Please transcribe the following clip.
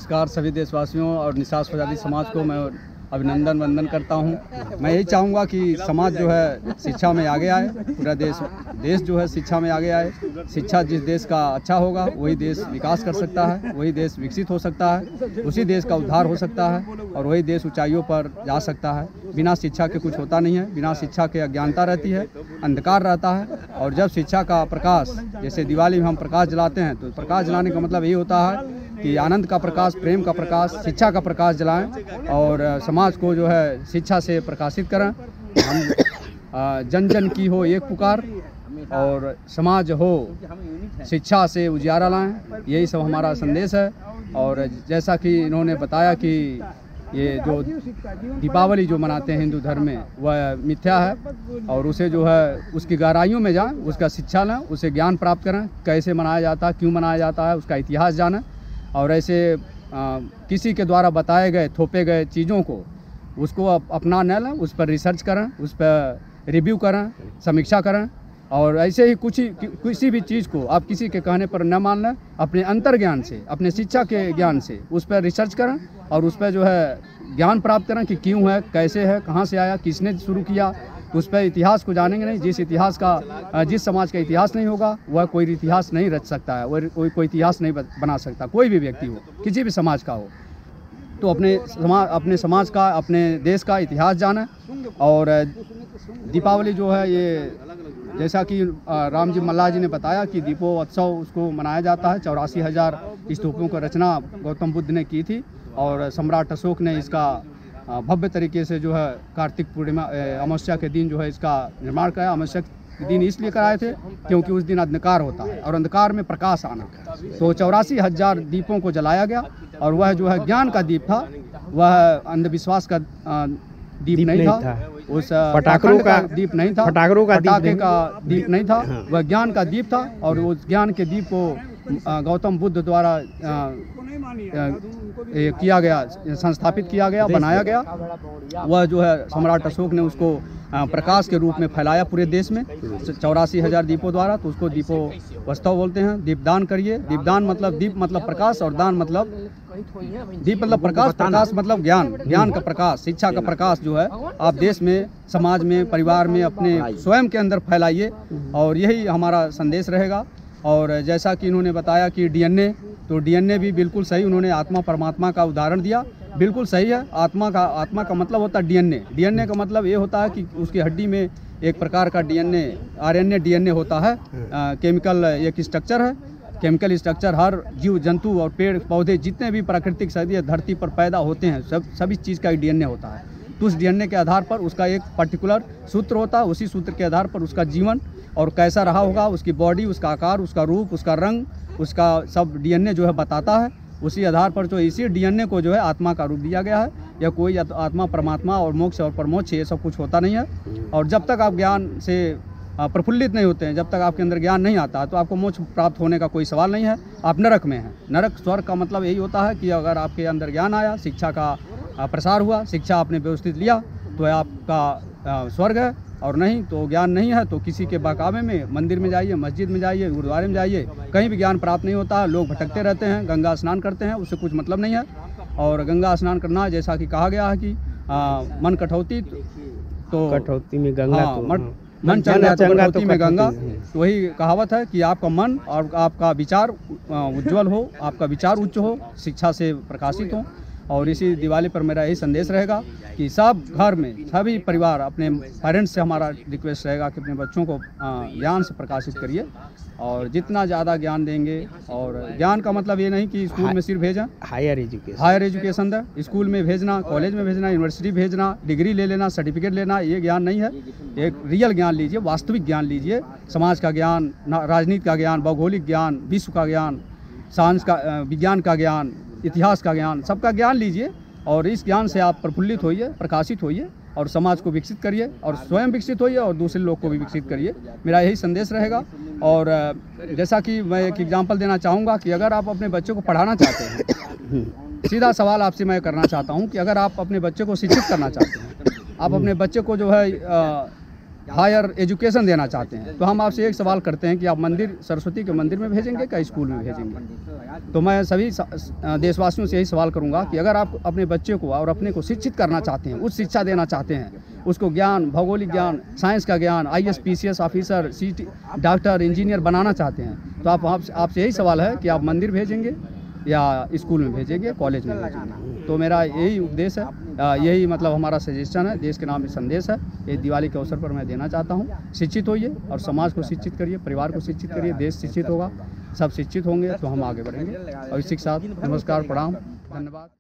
नमस्कार सभी देशवासियों और निषाद स्वजाति समाज को मैं अभिनंदन वंदन करता हूं। मैं यही चाहूँगा कि समाज जो है शिक्षा में आगे आए, पूरा देश जो है शिक्षा में आगे आए। शिक्षा जिस देश का अच्छा होगा वही देश विकास कर सकता है, वही देश विकसित हो सकता है, उसी देश का उद्धार हो सकता है और वही देश ऊंचाइयों पर जा सकता है। बिना शिक्षा के कुछ होता नहीं है, बिना शिक्षा के अज्ञानता रहती है, अंधकार रहता है। और जब शिक्षा का प्रकाश, जैसे दिवाली में हम प्रकाश जलाते हैं, तो प्रकाश जलाने का मतलब यही होता है कि आनंद का प्रकाश, प्रेम का प्रकाश, शिक्षा का प्रकाश जलाएं और समाज को जो है शिक्षा से प्रकाशित करें। हम जन जन की हो एक पुकार और समाज हो शिक्षा से उजियारा लाएं, यही सब हमारा संदेश है। और जैसा कि इन्होंने बताया कि ये जो दीपावली जो मनाते हैं हिंदू धर्म में, वह मिथ्या है और उसे जो है उसकी गहराइयों में जाएं, उसका शिक्षा लें, उसे ज्ञान प्राप्त करें, कैसे मनाया जाता है, क्यों मनाया जाता है, उसका इतिहास जानें। और ऐसे किसी के द्वारा बताए गए, थोपे गए चीज़ों को उसको अपना न लें, उस पर रिसर्च करें, उस पर रिव्यू करें, समीक्षा करें। और ऐसे ही किसी भी चीज़ को आप किसी के कहने पर न मान लें, अपने अंतर्ज्ञान से, अपने शिक्षा के ज्ञान से उस पर रिसर्च करें और उस पर जो है ज्ञान प्राप्त करें कि क्यों है, कैसे है, कहाँ से आया, किसने शुरू किया। तो उस पर इतिहास को जानेंगे नहीं। जिस समाज का इतिहास नहीं होगा वह कोई इतिहास नहीं रच सकता है, वह कोई इतिहास नहीं बना सकता, कोई भी व्यक्ति हो, किसी भी समाज का हो। तो अपने समाज का, अपने देश का इतिहास जाने। और दीपावली जो है ये, जैसा कि राम जी मल्लाह जी ने बताया कि दीपोत्सव उसको मनाया जाता है। 84,000 स्तूपों की रचना गौतम बुद्ध ने की थी और सम्राट अशोक ने इसका भव्य तरीके से जो है कार्तिक पूर्णिमा अमावस्या के दिन जो है इसका निर्माण कराया। अमावस्या के दिन इसलिए कराए थे क्योंकि उस दिन अंधकार होता है और अंधकार में प्रकाश आना। तो 84,000 दीपों को जलाया गया और वह जो है ज्ञान का दीप था, वह अंधविश्वास का दीप नहीं था, उस पटाखों का दीप नहीं था, पटाखे का दीप नहीं था, वह ज्ञान का दीप था। और उस ज्ञान के दीप को गौतम बुद्ध द्वारा किया गया, संस्थापित किया गया, बनाया गया। वह जो है सम्राट अशोक ने उसको प्रकाश के रूप में फैलाया पूरे देश में 84,000 दीपों द्वारा। तो उसको दीपोत्सव बोलते हैं। दीपदान करिए। दीपदान मतलब दीप मतलब प्रकाश और दान मतलब दीप मतलब प्रकाश, प्रकाश मतलब ज्ञान, ज्ञान का प्रकाश, शिक्षा का प्रकाश जो है आप देश में, समाज में, परिवार में, अपने स्वयं के अंदर फैलाइए और यही हमारा संदेश रहेगा। और जैसा कि इन्होंने बताया कि डीएनए, तो डीएनए भी बिल्कुल सही, उन्होंने आत्मा परमात्मा का उदाहरण दिया, बिल्कुल सही है। आत्मा का मतलब होता है डीएनए। डीएनए का मतलब ये होता है कि उसकी हड्डी में एक प्रकार का डीएनए, आरएनए डीएनए होता है, केमिकल एक स्ट्रक्चर है। केमिकल स्ट्रक्चर हर जीव जंतु और पेड़ पौधे जितने भी प्राकृतिक सदियों धरती पर पैदा होते हैं, सभी चीज़ का डीएनए होता है। तो उस डीएनए के आधार पर उसका एक पर्टिकुलर सूत्र होता है, उसी सूत्र के आधार पर उसका जीवन और कैसा रहा होगा, उसकी बॉडी, उसका आकार, उसका रूप, उसका रंग, उसका सब डीएनए जो है बताता है। उसी आधार पर जो इसी डीएनए को जो है आत्मा का रूप दिया गया है। या कोई आत्मा परमात्मा और मोक्ष और परमोक्ष ये सब कुछ होता नहीं है। और जब तक आप ज्ञान से प्रफुल्लित नहीं होते हैं, जब तक आपके अंदर ज्ञान नहीं आता तो आपको मोक्ष प्राप्त होने का कोई सवाल नहीं है। आप नरक में हैं। नरक स्वर्ग का मतलब यही होता है कि अगर आपके अंदर ज्ञान आया, शिक्षा का प्रसार हुआ, शिक्षा आपने व्यवस्थित लिया तो आपका स्वर्ग है, और नहीं तो ज्ञान नहीं है तो किसी के बहकावे में मंदिर में जाइए, मस्जिद में जाइए, गुरुद्वारे में जाइए, कहीं भी ज्ञान प्राप्त नहीं होता है। लोग भटकते रहते हैं, गंगा स्नान करते हैं, उससे कुछ मतलब नहीं है। और गंगा स्नान करना जैसा कि कहा गया है कि मन कठौती तो कठौती में गंगा, मन चल जाए तो कठौती में गंगा। तो वही कहावत है कि आपका मन और आपका विचार उज्जवल हो, आपका विचार उच्च हो, शिक्षा से प्रकाशित हो। और इसी दिवाली पर मेरा यही संदेश रहेगा कि सब घर में, सभी परिवार, अपने पेरेंट्स से हमारा रिक्वेस्ट रहेगा कि अपने बच्चों को ज्ञान से प्रकाशित करिए और जितना ज़्यादा ज्ञान देंगे। और ज्ञान का मतलब ये नहीं कि स्कूल में सिर्फ भेजें, हायर एजुकेशन है, स्कूल में भेजना, कॉलेज में भेजना, यूनिवर्सिटी भेजना, डिग्री ले लेना, सर्टिफिकेट लेना, ये ज्ञान नहीं है। एक रियल ज्ञान लीजिए, वास्तविक ज्ञान लीजिए, समाज का ज्ञान, राजनीति का ज्ञान, भौगोलिक ज्ञान, विश्व का ज्ञान, साइंस का, विज्ञान का ज्ञान, इतिहास का ज्ञान, सबका ज्ञान लीजिए। और इस ज्ञान से आप प्रफुल्लित होइए, प्रकाशित होइए और समाज को विकसित करिए और स्वयं विकसित होइए और दूसरे लोग को भी विकसित करिए। मेरा यही संदेश रहेगा। और जैसा कि मैं एक एग्जांपल देना चाहूँगा कि अगर आप अपने बच्चे को पढ़ाना चाहते हैं, सीधा सवाल आपसे मैं करना चाहता हूँ कि अगर आप अपने बच्चे को शिक्षित करना चाहते हैं, आप अपने बच्चे को जो है हायर एजुकेशन देना चाहते हैं। तो हम आपसे एक सवाल करते हैं कि आप मंदिर, सरस्वती के मंदिर में भेजेंगे क्या स्कूल में भेजेंगे? तो मैं सभी देशवासियों से यही सवाल करूंगा कि अगर आप अपने बच्चे को और अपने को शिक्षित करना चाहते हैं, उच्च शिक्षा देना चाहते हैं, उसको ज्ञान, भौगोलिक ज्ञान, साइंस का ज्ञान, IAS PCS officer, CT doctor, engineer बनाना चाहते हैं, तो आपसे यही सवाल है कि आप मंदिर भेजेंगे या स्कूल में भेजेंगे, कॉलेज में भेजेंगे? तो मेरा यही उपदेश है, यही मतलब हमारा सजेशन है, देश के नाम में संदेश है, ये दिवाली के अवसर पर मैं देना चाहता हूँ। शिक्षित होइए और समाज को शिक्षित करिए, परिवार को शिक्षित करिए, देश शिक्षित होगा, सब शिक्षित होंगे तो हम आगे बढ़ेंगे। और इसी के साथ नमस्कार, प्रणाम, धन्यवाद।